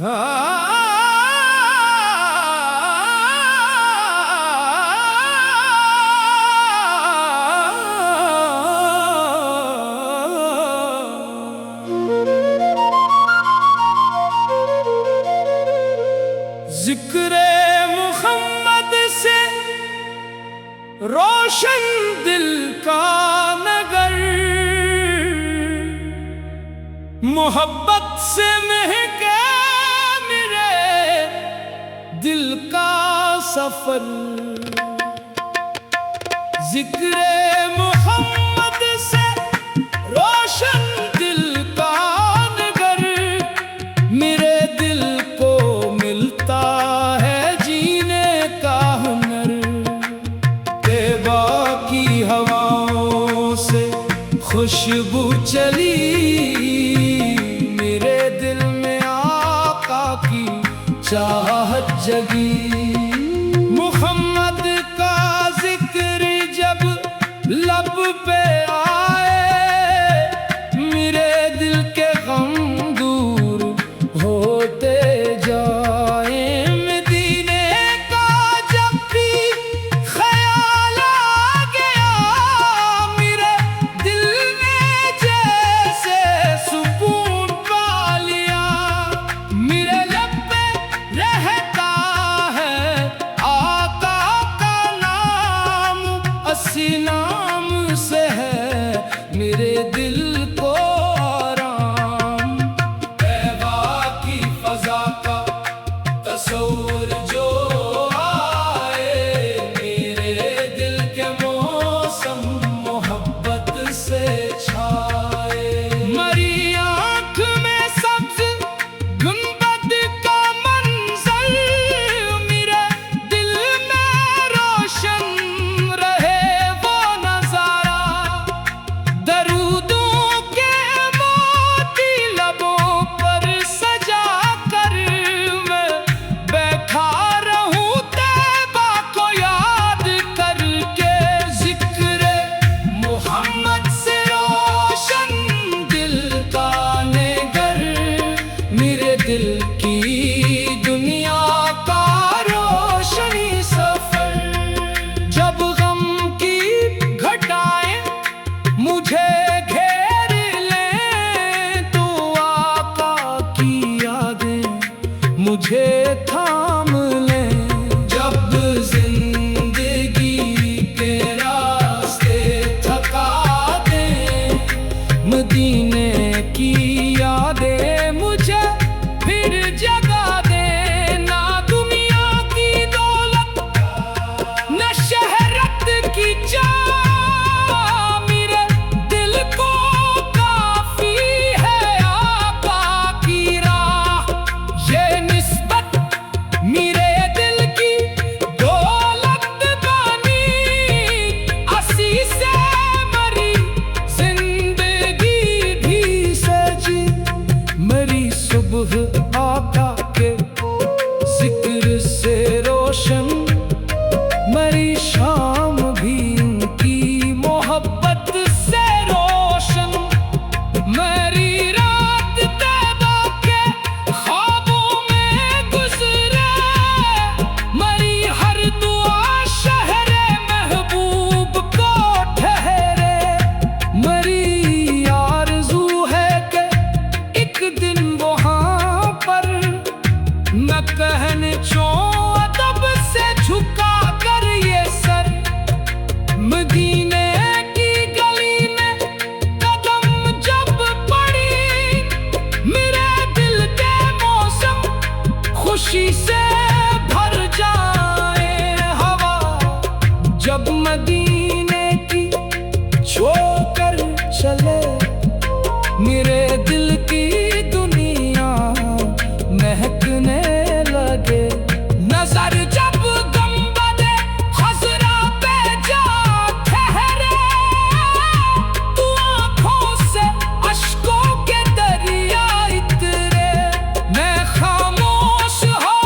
जिक्रे मुहम्मद से रोशन दिल का नगर, मोहब्बत से महके मेरे दिल का सफर। जिक्रे मुहम्मद से रोशन दिल का नगर, मेरे दिल को मिलता है जीने का हुनर। तैबा की हवाओं से खुशबू चली, मेरे दिल में आका की चाहत जगी। मुहम्मद का जिक्र जब लब पे आए, मेरे दिल के गम दूर होते जाए। मदीने का जब भी ख्याल आ गया, मेरे दिल में जैसे सुकून पा लिया। मेरे लब पे रहता है आका का नाम, असी नाम से है मेरे दिल को आराम। तैबा की फजा का तस्वुर जो आए, मेरे दिल के मौसम मोहब्बत से छाए। मरी आँख में सब्ज गुंबद का मंजर, मेरे दिल में रोशन रहे वो नजारा। दरूदों के मोती लबों पर सजा कर, मैं बैठा रहूं तैबा को याद करके। जिक्र मोहम्मद से रोशन दिल का नगर, मेरे दिल की दुनिया का रोशनी सफर। जब गम की घटाएं मुझे घेर लें, तो आका की यादें मुझे थाम लें। जब जिंदगी के रास्ते थका दें, मदीने की यादें मुझे फिर जगा दें। ना दुनिया की दौलत न शहरत की चाह, मेरे दिल को काफी है आका की राह। ये निस्बत मेरे दिल की दौलत बानी, असी से मरी जिंदगी भी सजी। मरी सुबह आका के जिक्र से रोशन, मरी शाम भी उनकी मोहब्बत से रोशन। मरी रात तैबा के ख्वाबों में गुजरे, मरी हर दुआ शहरे महबूब को ठहरे। मरी आरज़ू है कि एक दिन वहाँ पर मैं कहने चो अदब से झुका कर ये सर। मदीने की गली में कदम जब पड़ी, मेरे दिल के मौसम खुशी से भर जाए। हवा जब मदीने की छोकर चले, मेरे दिल की दुनिया महकने लगे। नजर जब गंबदे खज़रा पे जा ठहरे, तू आँखों से अश्कों के दरिया इतरे। मैं खामोश हो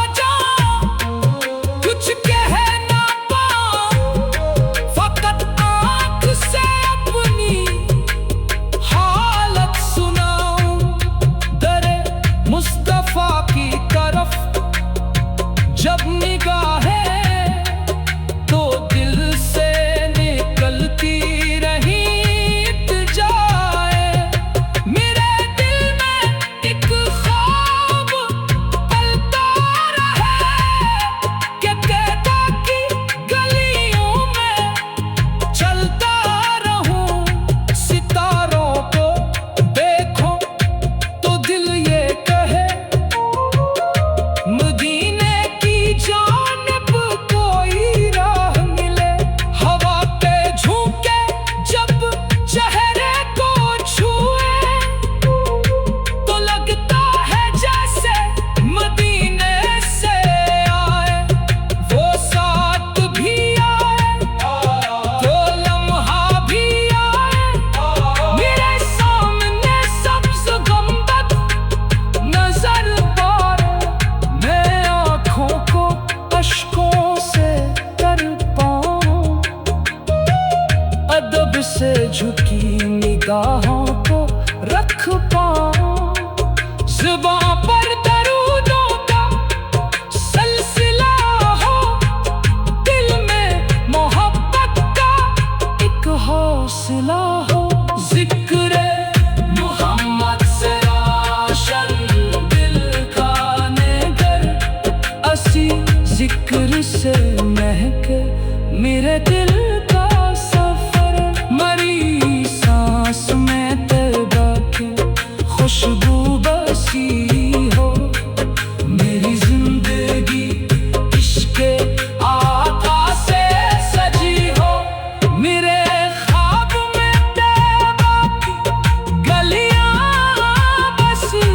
जब निगाहें तो दिल से निकलती रही जाए, मेरे दिल में एक ख्वाब पलता रहे कि कहता कि गलियों में चलता रहूं, सितारों को देखो तो दिल ये कहे, मदीने की जानिब कोई राह मिले। हवा पे झोंके जब चेहरे को छुए तो लगता है जैसे मदीने से आए। वो साथ भी आए तो लम्हा भी आए, मेरे सामने सब्ज़ गुंबद नजर आए। मैं आँखों को अश्कों से तर पाऊं, अदब से झुकी निगाहों को रख पाऊं। ज़ुबां पर दरूदों का सिलसिला हो, दिल में मोहब्बत का एक हौसला हो। ज़िक्र मोहम्मद से रोशन दिल का नगर, असी ज़िक्र से महके मेरे दिल का सफर। मरी सांस में तैबा की खुशबू बसी हो, मेरी जिंदगी इश्क़े आका से सजी हो। मेरे ख्वाब में तैबा की गलियां बसी,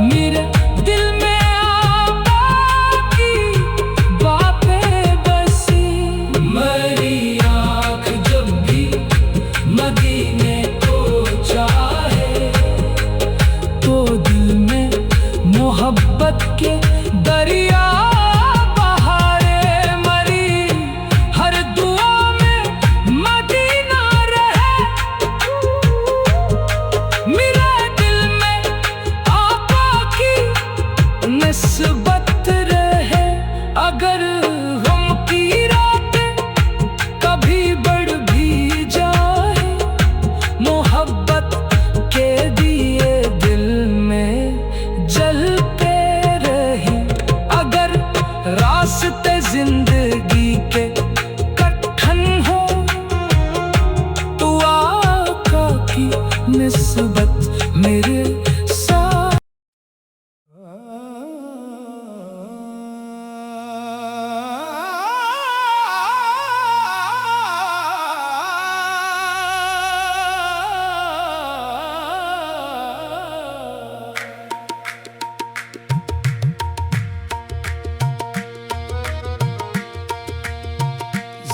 मेरे दिल में आका की बातें बसी। मेरी आँख जब भी मदीने को चाहे तो दिल में मोहब्बत के दरिया बहारे। मरी हर दुआ में मदीना रहे, मेरे दिल में आका की निस्बत रहे। अगर गम की रातें कभी बढ़ भी जाए, मोहब्बत के दिए दिल में जलते रहे। अगर रास्ते जिंदगी के कठिन हो तो आका की निस्बत मेरे साथ।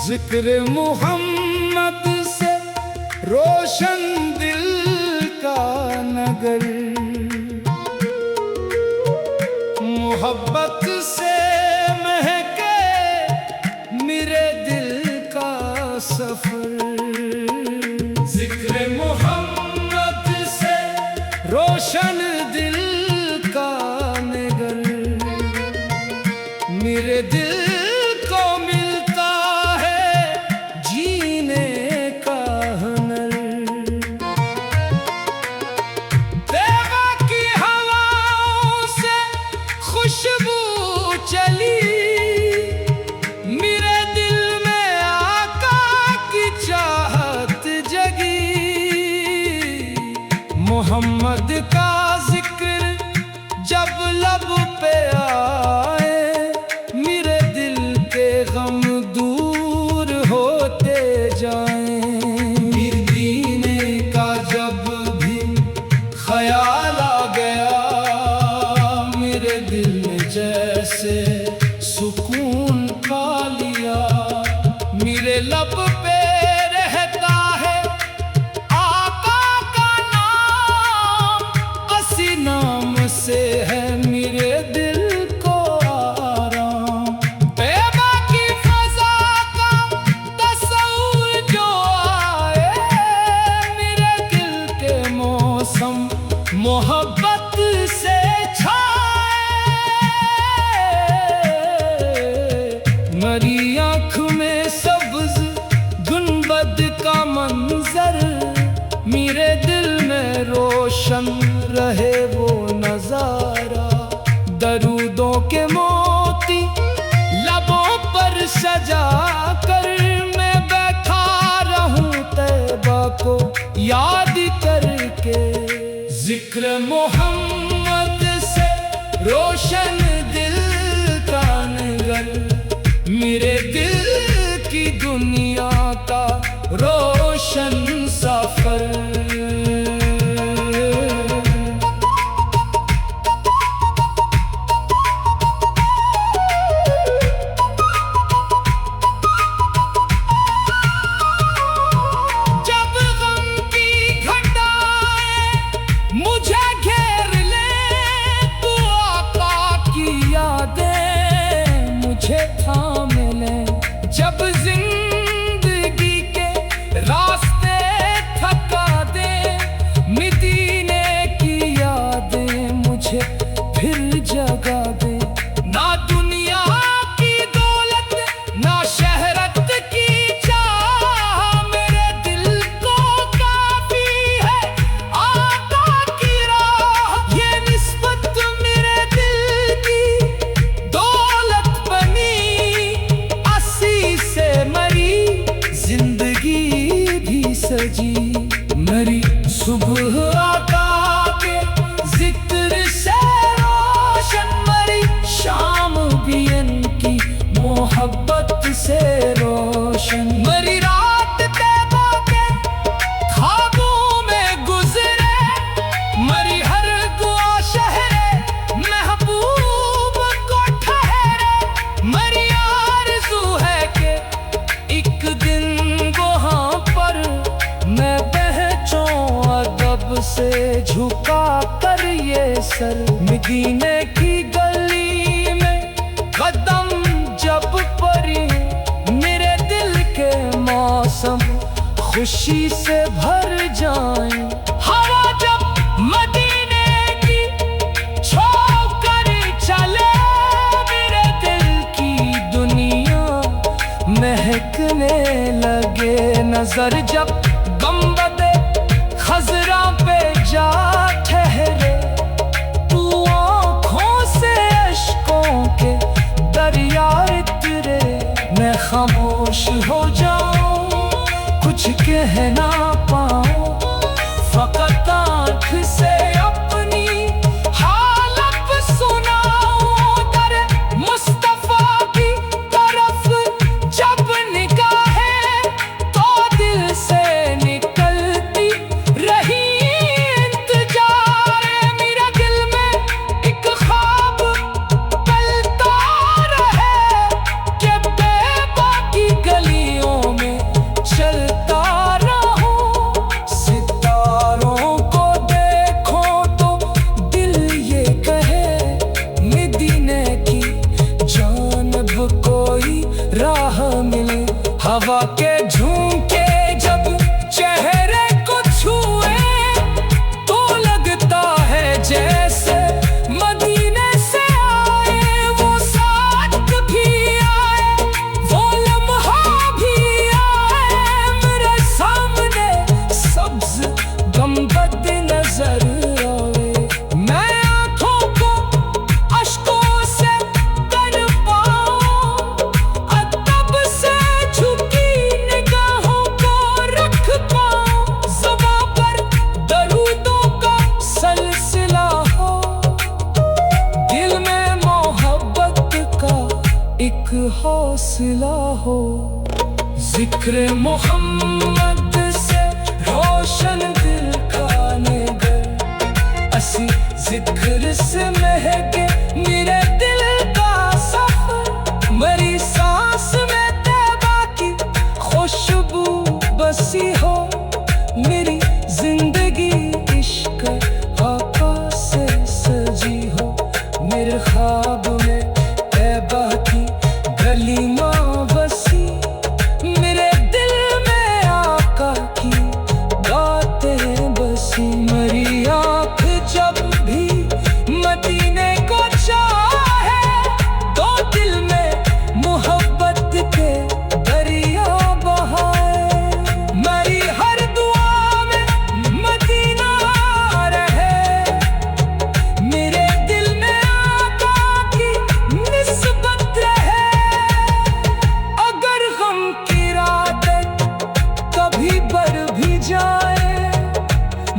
जिक्र मोहम्मद से रोशन दिल का नगर, मोहब्बत से महके मेरे दिल का सफर। जिक्र मोहम्मद से रोशन दिल का नगर, मेरे दिल को मिलता है जीने का हुनर। तैबा की हवाओं से खुशबू चली, मेरे दिल में आका की चाहत जगी। मोहम्मद का जिक्र जब लब पे आए, मेरे दिल के गम दूर होते जाएं। मदीने का जब भी ख्याल आ गया, मेरे दिल में जैसे सुकून पा लिया। मेरे लब पे रहता है आका का नाम, असी नाम से है मेरे दिल को आराम। तैबा की फज़ा का तस्वुर जो आए, मेरे दिल के मौसम मोहब्बत से छाए। मुझे फिर जगा दे। ना दुनिया की दौलत ना शहरत की चाह मेरे दिल को काफी है आका की राह। ये निस्बत मेरे दिल की दौलत बनी, 80 से मरी जिंदगी भी सजी। मरी सुबह आका के जिक्र से रोशन, मरी शाम भी इनकी मोहब्बत से रोशन। मरी रात तैबा के ख्वाबों में गुजरे, मरी हर दुआ शहरे महबूब को ठहरे। मरी आरज़ू है कि एक दिन वहाँ पर मैं पहुंचूं अदब से झुका कर ये सर। मदीने की गली में कदम जब पड़ी, मेरे दिल के मौसम खुशी से भर जाए। हवा जब मदीने की छोकर चले, मेरे दिल की दुनिया महकने लगे। नजर जब गंबदे खजरा पे जा ठहरे, तू आँखों से अश्कों के दरिया इतरे। मैं खामोश हो जाऊं, कुछ कह ना पाऊं, फकत आँख से अपनी हालत सुनाऊं। दर मुस्तफा की तरफ जब निगाहें तो दिल से निकलती रही इंतजार। मेरा दिल में एक ख्वाब पलता रहे कि बेबाकी गलियों में चलता रहूं। सितारों को देखो तो दिल ये कहे, मदीने की जानब कोई राह मिले। हवा के झोंके जब चेहरे को छुए, तो लगता है जैसे मदीने से आए वो साथ भी आए, वो लम्हा भी आए। मेरे सामने सब्ज गंबद नजर आए, मैं आंखों को अश्कों से तर पाऊं, अदब से झुकी निगाहों को रख पाऊं। ज़ुबां पर दरूदों का सिलसिला हो, दिल में मोहब्बत का एक हौसला हो। जिक्र मोहम्मद से रोशन दिल का नगर, असी जिक्र से महके मेरे दिल का सफर। मरी सांस में तैबा की खुशबू बसी हो, मेरी जिंदगी इश्क आका से सजी हो। मेरे ख्वाब में तैबा की गली माँ बसी, मेरे दिल में आका की बातें बसी। मरी आँख जब भी मदीने को चाहे, तो दिल में मोहब्बत के दरिया बहाए। मरी हर दुआ में मदीना रहे, मेरे दिल में आका की निस्बत रहे। अगर गम की रातें कभी बर भी जाए,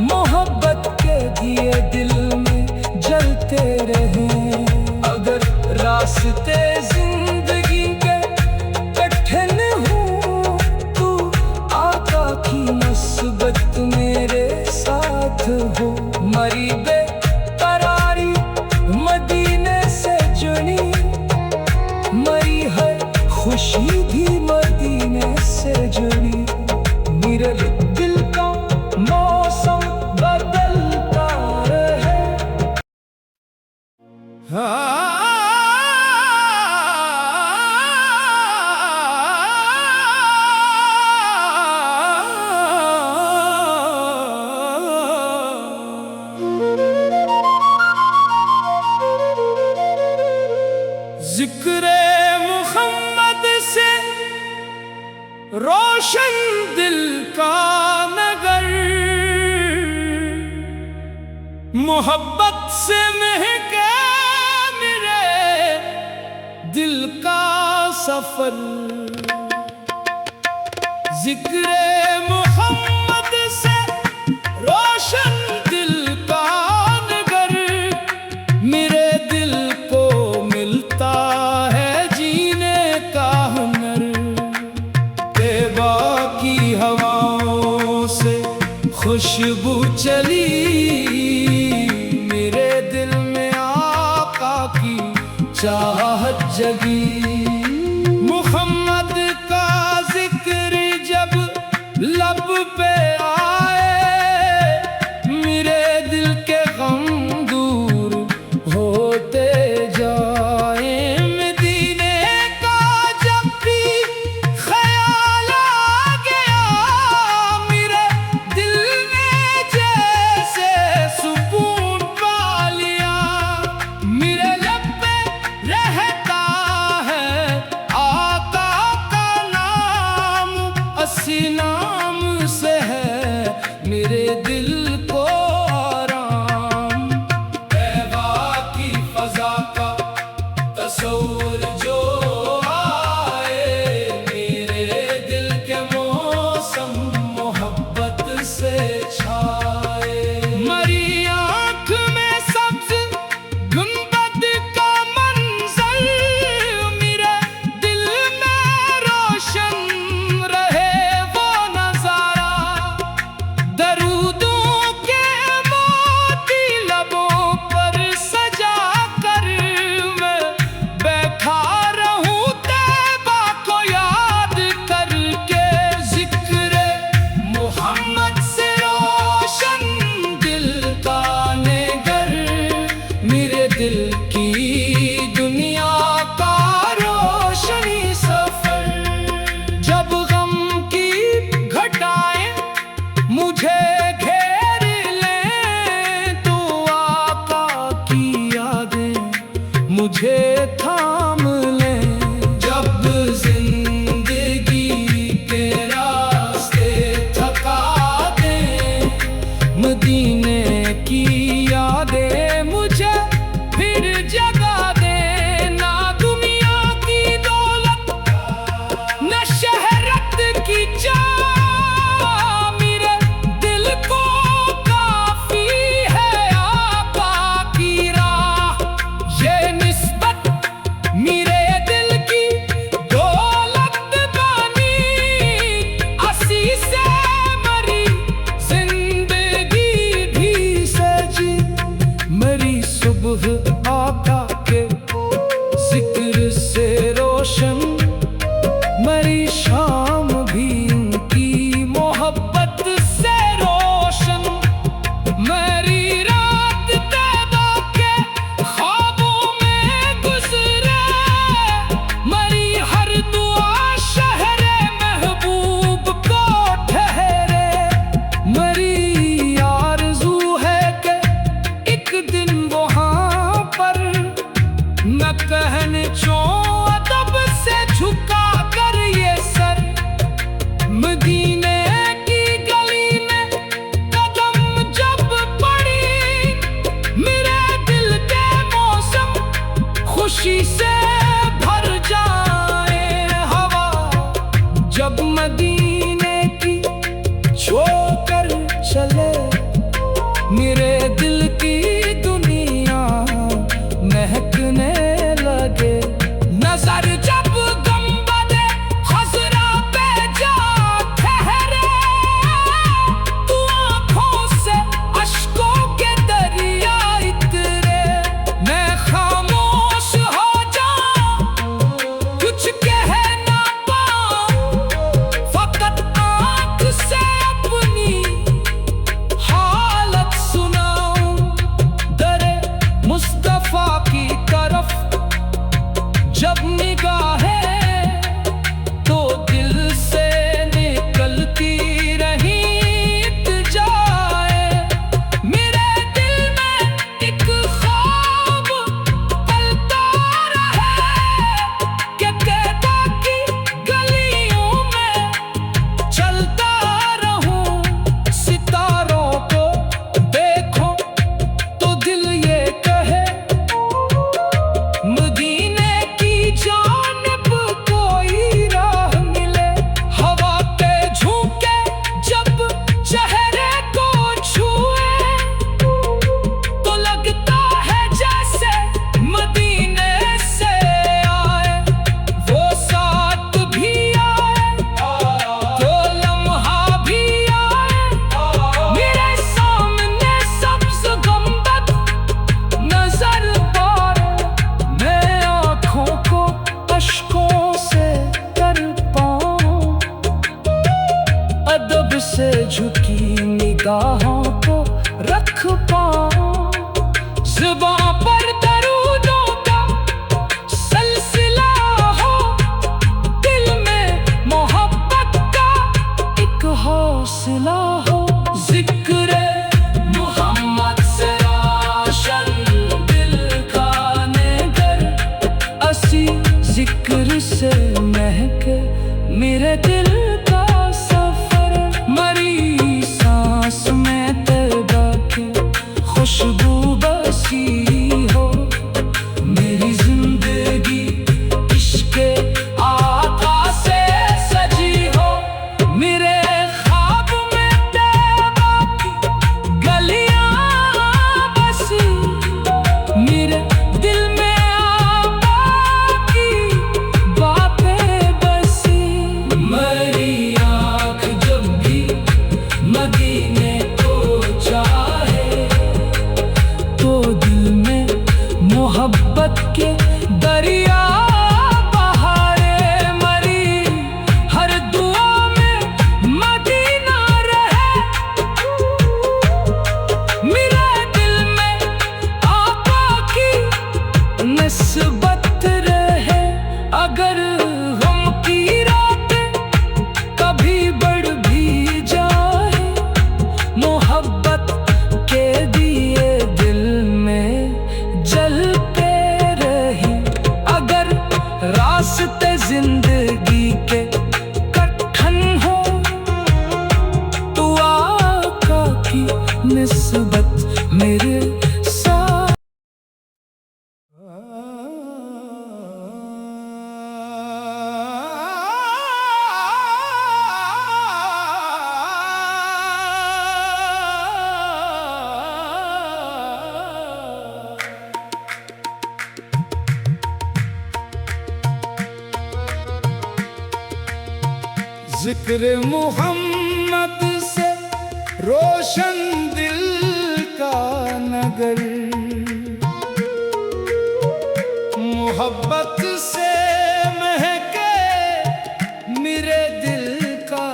मोहब्बत के दिए दिल में जलते रहें। अगर रास्ते जिंदगी के कठिन हो, तू आका की निस्बत मेरे साथ हो। मरी बेकरारी मदीने से जुड़ी, मरी हर खुशी भी मदीने से जुड़ी। मेरे दिल का मौसम बदलता रहे। जिक्रे मुहम्मद से रोशन दिल का नगर, मोहब्बत से महके मेरे दिल का सफर। जिक्रे मुहम्मद से रोशन दिल का नगर, मेरे दिल को मिलता है जीने का हुनर। तैबा की हवाओं से खुशबू चली, मेरे दिल में आका की चाहत जगी। मुहम्मद का जिक्र जब लब पे आए, मेरे दिल के गम दूर होते जाए। मदीने का जब भी ख्याल आ गया, मेरे दिल में जैसे सुकून पा लिया। मेरे लब पे रहता है आका का नाम, असी नाम से है मेरे दिल को आराम। तैबा की फजा का तस्वुर जो आए, मेरे दिल के मौसम मोहब्बत से छाए। मरी आँख में सब्ज गुंबद का मंजर, मेरे दिल में रोशन रहे वो नजारा। दरूदों के मोती लबों पर सजा कर, मैं बैठा रहूं तैबा को याद करके। जिक्र मुहम्मद से रोशन दिल का नगर, मेरे दिल की दुनिया का रोशनी सफर। जब गम की घटाएं मुझे घेर लें, तो आका की यादें मुझे थाम लें। जब जिंदगी के रास्ते थका दें, मदीने की यादें मुझे फिर जगा दें। ना दुनिया की दौलत न शहरत की चाह, मेरे दिल को काफी है आका की राह। ये निस्बत मेरे दिल की दौलत बानी, असी से मरी जिंदगी भी सजी। मरी सुबह आका के जिक्र से रोशन, मरी शाम भी उनकी मोहब्बत से रोशन। मरी रात तैबा के ख्वाबों में गुजरे, मरी हर दुआ शहरे महबूब को ठहरे। मरी आरज़ू है कि एक दिन वहाँ पर न कहने चो अदब से झुका कर ये सर। मदीने की गली में कदम जब पड़ी, मेरे दिल के मौसम खुशी से भर जाए। हवा जब मदीने की छोकर चले, मेरे दिल की दुनिया महकने लगे। नजर जब गंबदे खज़रा पे जा ठहरे, तू आँखों से अश्कों के दरिया इतरे। मैं खामोश हो जा मोहब्बत के दरिया बहारे मरी, हर दुआ में मदीना रहे, मेरे दिल में आका की निस्बत रहे। अगर गम की रात कभी बढ़ भी जाए, मोहब्बत के दिए दिल में जलते रही। अगर रास्ते जिंदगी के कठिन हो, तो आका की निस्बत मेरे साथ। जिक्र मोहम्मद से रोशन दिल का नगर, मोहब्बत से महके मेरे दिल का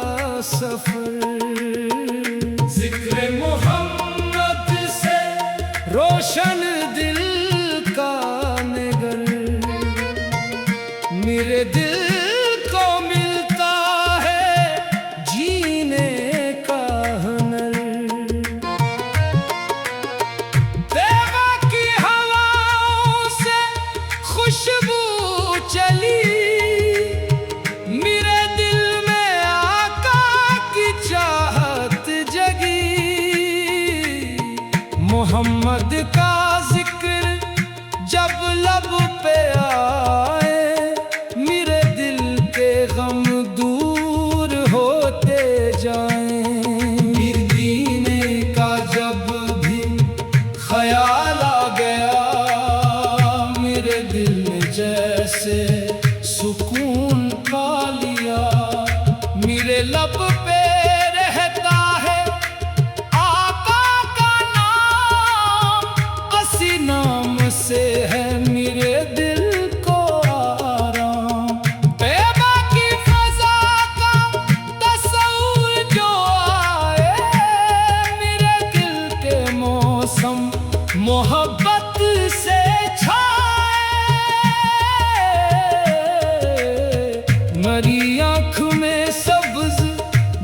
सफर। जिक्र मोहम्मद से रोशन दिल का नगर, मेरे दिल को मिलता खुशबू चली, मेरे दिल में आका की चाहत जगी। मोहम्मद का जिक्र जब लब पे आए, मेरे दिल के गम दूर होते जाएं। दीने का जब भी ख्याल आ गया, दिल में जैसे सुकून पा लिया। मेरे लब पे रहता है आका का नाम, असी नाम से है मेरे दिल को आराम। तैबा की फज़ा का तस्वुर जो आए, मेरे दिल के मौसम मोहब्बत से मरी आँख में सब्ज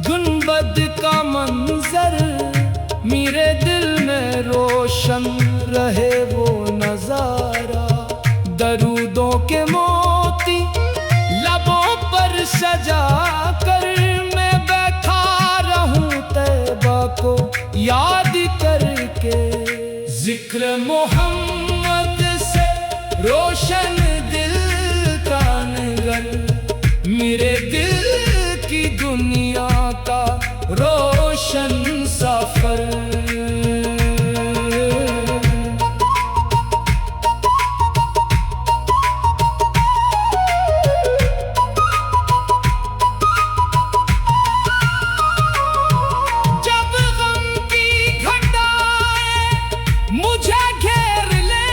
गुंबद का मंजर, मेरे दिल में रोशन रहे वो नजारा। दरूदों के मोती लबों पर सजा कर, मैं बैठा रहूं तैबा को याद करके। जिक्र मोहम्मद से रोशन दिल का नगर, मेरे दिल की दुनिया का रोशन सफर। जब गम की घटाएं मुझे घेर ले,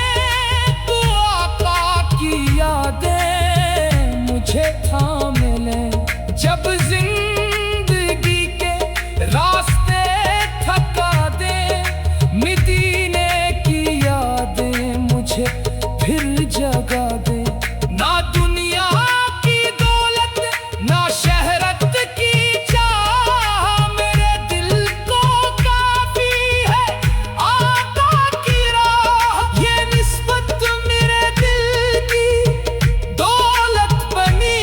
तो आका की यादें मुझे थाम ले। जब जिंदगी के रास्ते थका दे, मदीने की यादें मुझे फिर जगा दे। ना दुनिया की दौलत, ना शहरत की चाह, मेरे दिल को काफी है आका की राह। ये निस्बत मेरे दिल की दौलत बनी,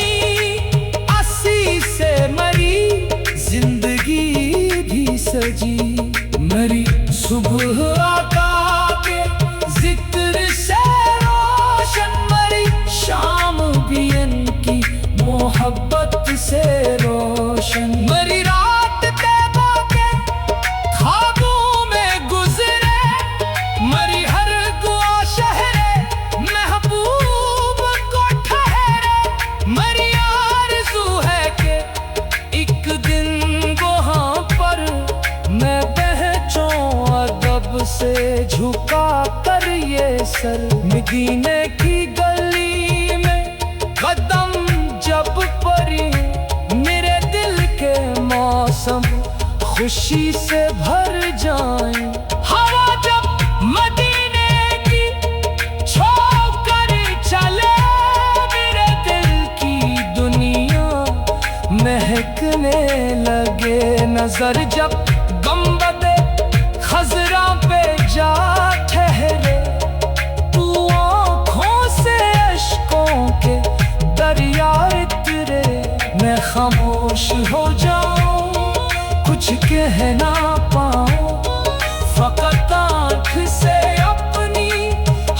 अस्सी से मरी जिंदगी भी सजी। मरी सुबह आका के जिक्र से रोशन मदीने की गली में कदम जब पड़ी, मेरे दिल के मौसम खुशी से भर जाए। हवा जब मदीने की छोकर चले, मेरे दिल की दुनिया महकने लगे। नजर जब गुंबदे खजरा पे जा ठहरे, तू आँखों से अश्कों के दरिया उतरे। मैं खामोश हो जाऊं, कुछ कह ना पाऊं, फकत आँख से अपनी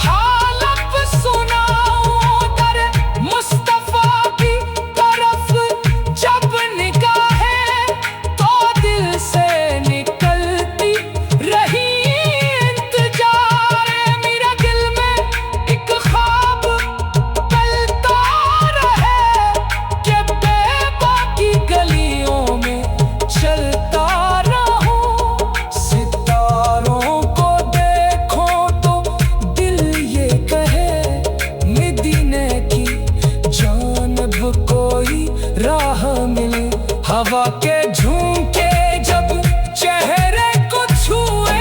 हालत सुनाऊं। दर मुस्तफा की तरफ जब निगाहें, तो दिल से निकलती रही इंतजार। मेरे दिल में एक ख्वाब पलता रहे कि बेबाकी गलियों में चलता रहूं। सितारों को देखो तो दिल ये कहे, मदीने की जानिब कोई राह मिले। हवा के झोंके जब चेहरे को छुए,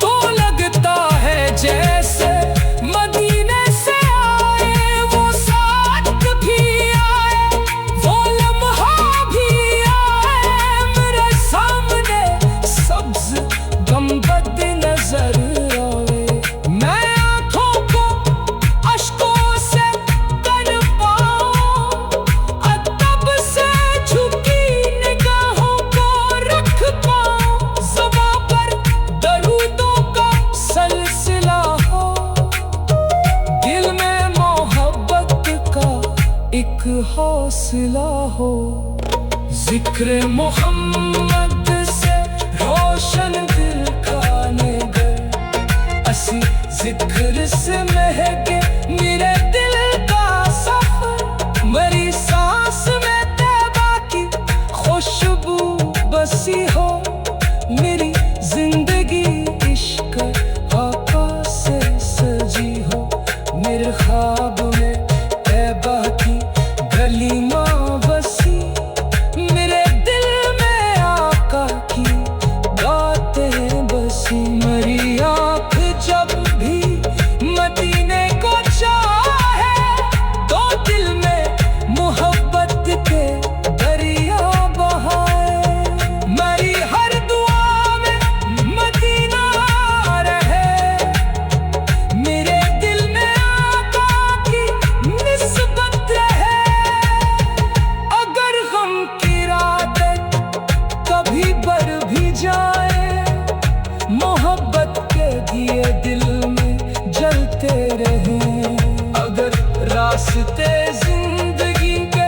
तो लगता है जैसे मदीने से आए वो साथ भी आए, वो लम्हा भी आए। मेरे सामने सब्ज गुंबद नजर आए, मैं आंखों को अश्कों से तर पाऊं, अदब से झुकी निगाहों को रख पाऊं। ज़ुबां पर दरूदों का सिलसिला हो, दिल में मोहब्बत का एक हौसला हो। जिक्र मोहम्मद से रोशन दिल का नगर, असी जिक्र से महके मेरे दिल का सफर। मेरी सांस में तैबा की खुशबू बसी हो, मेरी जिंदगी इश्क आका से सजी हो। मेरे ख्वाब में तैबा की गली माँ बसी, मेरे दिल में आका की बातें बसी। मेरी आँख जब भी मदीने को चाहे, तो दिल में मोहब्बत के दरिया बहाए। मेरी हर दुआ में मदीना रहे, मेरे दिल में आका की निस्बत रहे। अगर गम की रातें कभी बढ़ भी जाए, मोहब्बत के दिए दिल में जलते रहें। अगर रास्ते जिंदगी के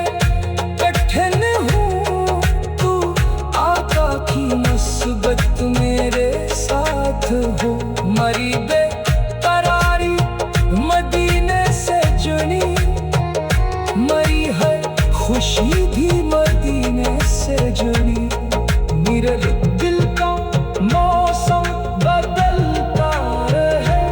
कठिन हो, तू आका की मुसीबत मेरे साथ हो। मरी बेकरारी मदीने से जुड़ी, मरी हर खुशी भी मदीने से जुड़ी। मेरे दिल का मौसम बदलता रहे।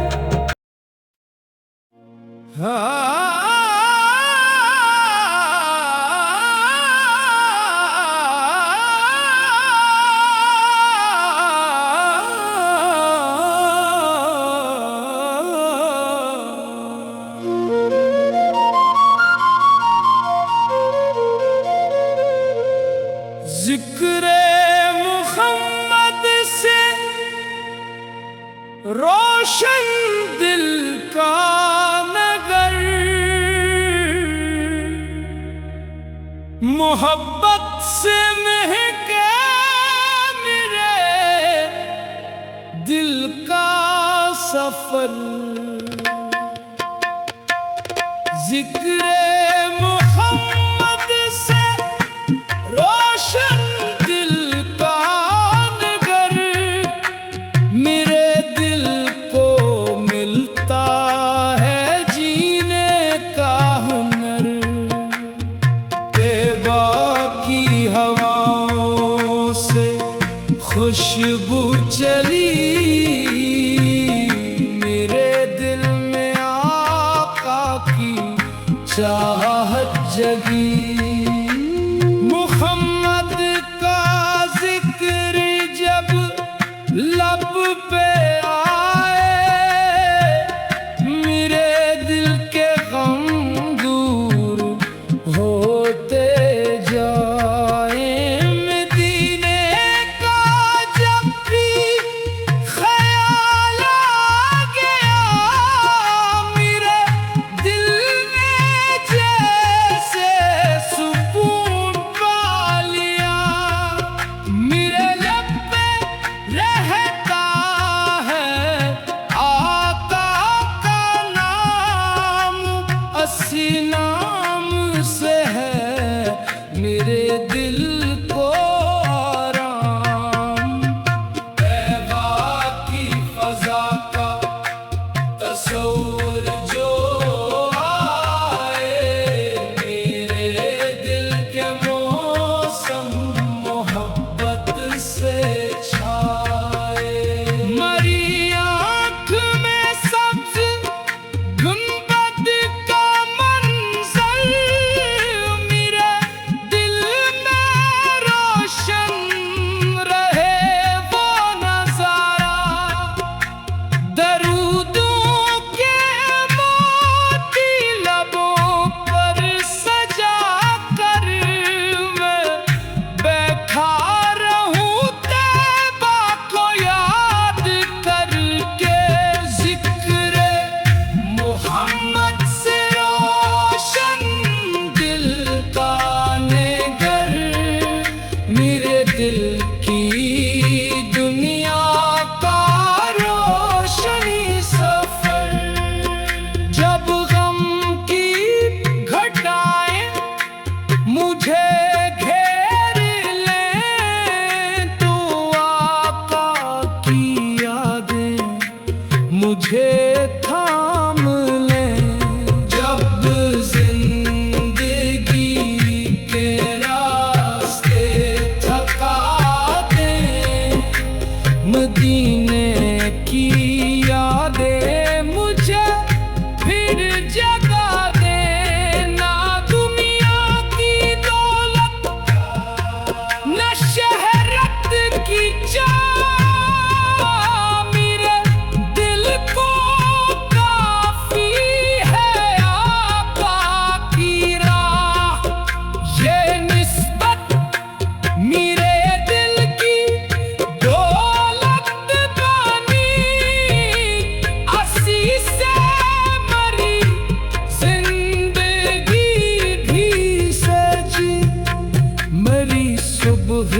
जिक्र मुहम्मद से रोशन दिल का नगर, मोहब्बत से महके मेरे दिल का सफर। जिक्र मोहम्मद से रोशन दिल का नगर, मेरे दिल को मिलता है जीने का हुनर। तैबा की हवाओं से खुशबू चली, मेरे दिल में चाहत जगी। मोहम्मद का जिक्र जब लब पे आए, मेरे दिल के गम दूर होते जाए। मदीने का जब भी ख्याल आ गया, मेरे दिल में जैसे सुकून पा लिया। मेरे लब पे रहता है आका का नाम, असी नाम से है मेरे दिल को आराम। तैबा की फजा का तस्वुर जो आए, मेरे दिल के मौसम मोहब्बत से छाए। मरी आँख में सब्ज गुंबद का मंजर, मेरे दिल में रोशन रहे वो नजारा। दरूदों के मोती लबों पर सजा कर मैं बैठा रहूं तैबा को याद करके। जिक्र मोहम्मद से रोशन दिल का नेगर, मेरे दिल की दुनिया का रोशनी सफर। जब गम की घटाएं मुझे घेर लें, तो आका की यादें मुझे थाम लें। जब जिंदगी के रास्ते थका दें, मदीने की यादें मुझे फिर जगा देना। दुनिया की दौलत न शहरत की चाह, मेरे दिल को काफी है आका की राह। ये निस्बत मेरे दिल की दौलत बनी, असी से मरी जिंदगी भी सजी। मरी सुबह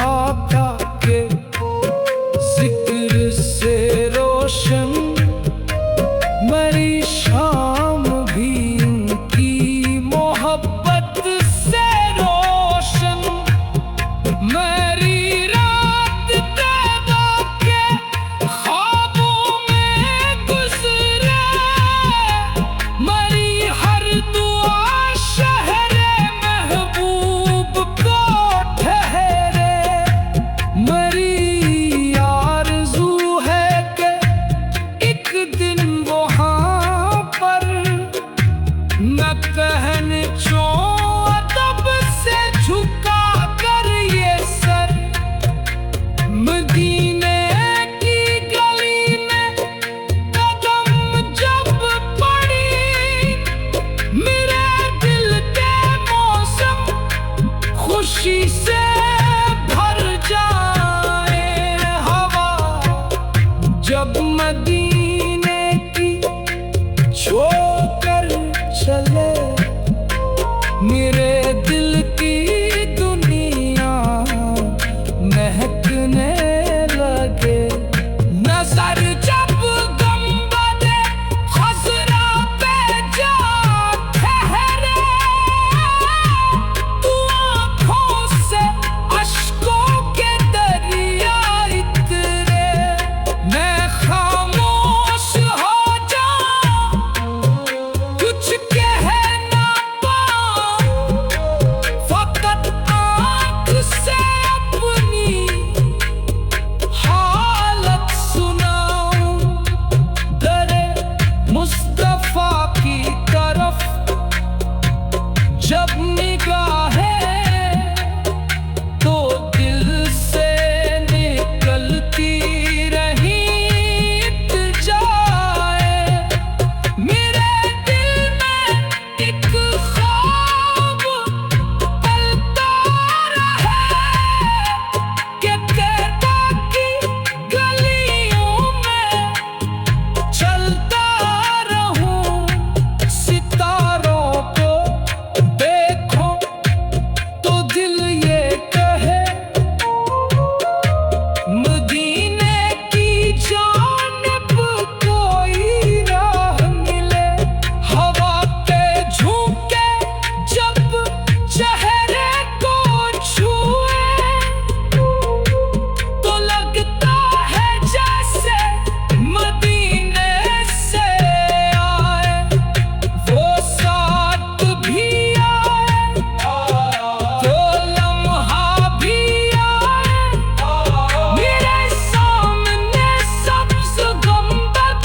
आका के जिक्र से रोशन, मरी शाम भी उनकी मोहब्बत से रोशन। मरी रात तैबा के ख्वाबों में गुजरे, मरी हर दुआ शहरे महबूब को ठहरे। मरी आरज़ू है कि एक दिन वहाँ पर न कहन चो अदब से झुका कर ये सर। मदीने की गली में कदम जब पड़ी, मेरे दिल के मौसम खुशी से भर जाए। हवा जब मदीने की छोकर चले, मेरे दिल की दुनिया महकने लगे। नजर जब गुंबद खज़रा पे जा ठहरे, तू आँखों से अश्कों के दरिया इतरे। मैं खामोश हो जाऊं, कुछ कह ना पाऊं, फकत आँख से अपनी हालत सुनाऊं। दरे मुस्तफा की तरफ जब निगाहें तो दिल से निकलती रही जाए, मेरे दिल में एक ख्वाब पलता रहे कि कहता की गलियों में चलता रहूं, सितारों को देखो तो दिल ये कहे, मदीने की जानिब कोई राह मिले। हवा के झोंके जब चेहरे को छुए तो लगता है जैसे मदीने से आए, वो साथ भी आए तो लम्हा भी आए, मेरे सामने सब्ज़ गुंबद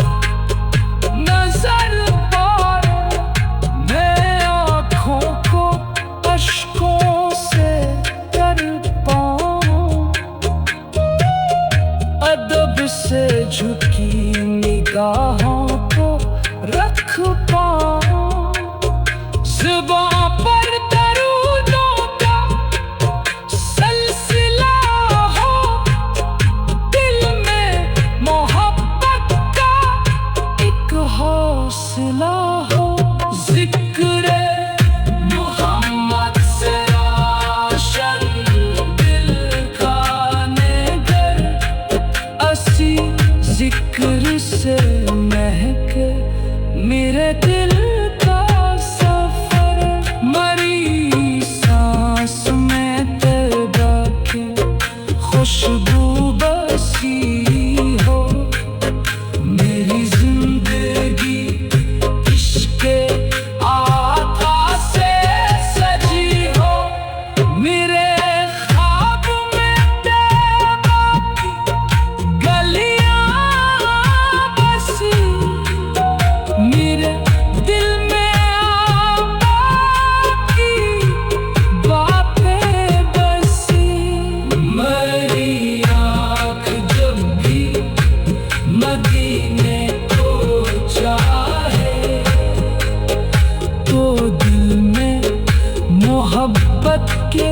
नजर पाए, मैं आँखों को अश्कों से तर पाऊं, अदब से झुकी निगाहों को रख पाऊं, ज़ुबां पर दरूदों का सिलसिला हो, दिल में मोहब्बत का एक हौसला हो। ज़िक्र मोहम्मद से रोशन दिल का नगर, असी ज़िक्र से महके मेरे दिल का सफर, मरी सांस में तैबा के खुशबू बसी हो, मेरी जिंदगी इश्क़े आका से सजी हो, मेरे ख्वाब में तैबा की गलियां बसी, मेरे दिल में आका की बातें बसी। मेरी आँख जब भी मदीने को चाहे तो दिल में मोहब्बत के